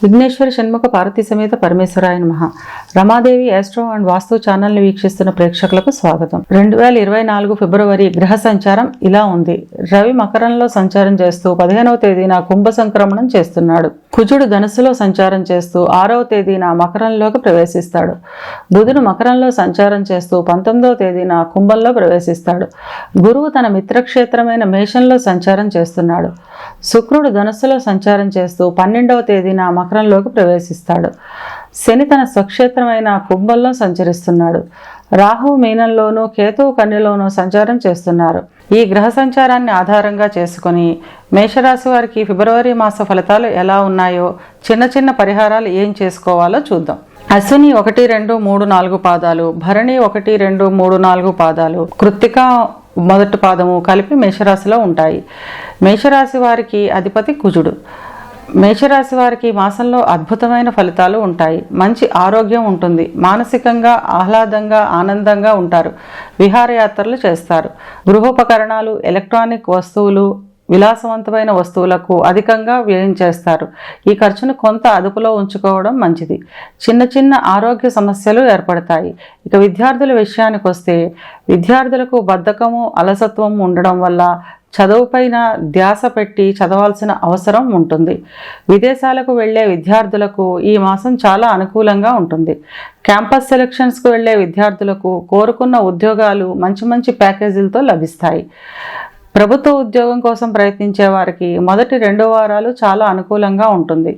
విఘ్నేశ్వర షణ్ముఖ పార్వతీ సమేత పరమేశ్వరాయ నమః. Ramadevi astro and వాస్తు ఛానల్ని వీక్షిస్తున్న ప్రేక్షకులకు స్వాగతం. 2024 ఫిబ్రవరి గ్రహ సంచారం ఇలా ఉంది. రవి మకరంలో సంచారం చేస్తూ 15వ తేదీన కుంభ సంక్రమణం చేస్తున్నాడు. కుజుడు ధనుస్సులో సంచారం చేస్తూ 6వ తేదీన మకరంలోకి ప్రవేశిస్తాడు. బుధుడు మకరంలో సంచారం చేస్తూ 19వ తేదీన కుంభంలో ప్రవేశిస్తాడు. గురువు తన మిత్రక్షేత్రమైన మేషంలో సంచారం చేస్తున్నాడు. శుక్రుడు ధనుస్సులో సంచారం చేస్తూ 12వ తేదీన మకరంలోకి ప్రవేశిస్తాడు. శని తన స్వక్షేత్రమైన కుంభంలో సంచరిస్తున్నాడు. రాహువు మీనంలోనూ కేతువు కన్యలోనూ సంచారం చేస్తున్నారు. ఈ గ్రహ సంచారాన్ని ఆధారంగా చేసుకుని మేషరాశి వారికి ఫిబ్రవరి మాస ఫలితాలు ఎలా ఉన్నాయో, చిన్న చిన్న పరిహారాలు ఏం చేసుకోవాలో చూద్దాం. అశ్విని 1, 2, 3, 4 పాదాలు, భరణి 1, 2, 3, 4 పాదాలు, కృత్తిక మొదటి పాదము కలిపి మేషరాశిలో ఉంటాయి. మేషరాశి వారికి అధిపతి కుజుడు. మేషరాశి వారికి మాసంలో అద్భుతమైన ఫలితాలు ఉంటాయి. మంచి ఆరోగ్యం ఉంటుంది. మానసికంగా ఆహ్లాదంగా ఆనందంగా ఉంటారు. విహారయాత్రలు చేస్తారు. గృహోపకరణాలు, ఎలక్ట్రానిక్ వస్తువులు, విలాసవంతమైన వస్తువులకు అధికంగా వ్యయం చేస్తారు. ఈ ఖర్చును కొంత అదుపులో ఉంచుకోవడం మంచిది. చిన్న చిన్న ఆరోగ్య సమస్యలు ఏర్పడతాయి. ఇక విద్యార్థుల విషయానికి వస్తే, విద్యార్థులకు బద్ధకము, అలసత్వం ఉండడం వల్ల చదువుపైన ధ్యాస పెట్టి చదవాల్సిన అవసరం ఉంటుంది. విదేశాలకు వెళ్లే విద్యార్థులకు ఈ మాసం చాలా అనుకూలంగా ఉంటుంది. క్యాంపస్ సెలక్షన్స్కు వెళ్లే విద్యార్థులకు కోరుకున్న ఉద్యోగాలు మంచి మంచి ప్యాకేజీలతో లభిస్తాయి. ప్రభుత్వ ఉద్యోగం కోసం ప్రయత్నించే వారికి మొదటి 2 వారాలు చాలా అనుకూలంగా ఉంటుంది.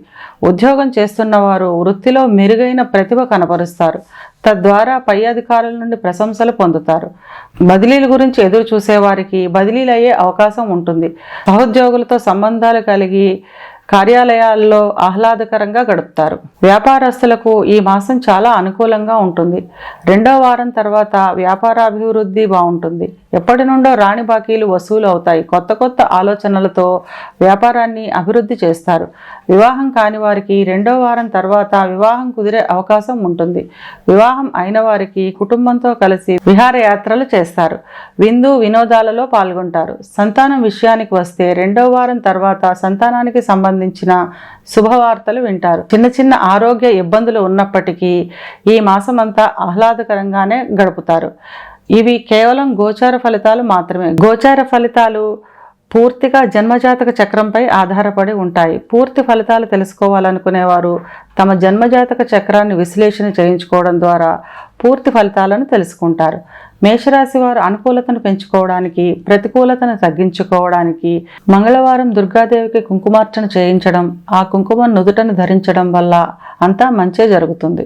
ఉద్యోగం చేస్తున్న వారు వృత్తిలో మెరుగైన ప్రతిభ కనపరుస్తారు. తద్వారా పై అధికారుల నుండి ప్రశంసలు పొందుతారు. బదిలీల గురించి ఎదురు చూసేవారికి బదిలీలు అయ్యే అవకాశం ఉంటుంది. సహోద్యోగులతో సంబంధాలు కలిగి కార్యాలయాల్లో ఆహ్లాదకరంగా గడుపుతారు. వ్యాపారస్తులకు ఈ మాసం చాలా అనుకూలంగా ఉంటుంది. 2వ వారం తర్వాత వ్యాపార అభివృద్ధి బాగుంటుంది. ఎప్పటి నుండో రాని బాకీలు వసూలు అవుతాయి. కొత్త కొత్త ఆలోచనలతో వ్యాపారాన్ని అభివృద్ధి చేస్తారు. వివాహం కాని వారికి 2వ వారం తర్వాత వివాహం కుదిరే అవకాశం ఉంటుంది. వివాహం అయిన వారికి కుటుంబంతో కలిసి విహారయాత్రలు చేస్తారు. విందు వినోదాలలో పాల్గొంటారు. సంతానం విషయానికి వస్తే 2వ వారం తర్వాత సంతానానికి సంబంధించిన శుభవార్తలు వింటారు. చిన్న చిన్న ఆరోగ్య ఇబ్బందులు ఉన్నప్పటికీ ఈ మాసమంతా ఆహ్లాదకరంగానే గడుపుతారు. ఇవి కేవలం గోచార ఫలితాలు మాత్రమే. గోచార ఫలితాలు పూర్తిగా జన్మజాతక చక్రంపై ఆధారపడి ఉంటాయి. పూర్తి ఫలితాలు తెలుసుకోవాలనుకునేవారు తమ జన్మజాతక చక్రాన్ని విశ్లేషణ చేయించుకోవడం ద్వారా పూర్తి ఫలితాలను తెలుసుకుంటారు. మేషరాశి వారు అనుకూలతను పెంచుకోవడానికి, ప్రతికూలతను తగ్గించుకోవడానికి మంగళవారం దుర్గాదేవికి కుంకుమార్చన చేయించడం, ఆ కుంకుమ నుదుటను ధరించడం వల్ల అంతా మంచే జరుగుతుంది.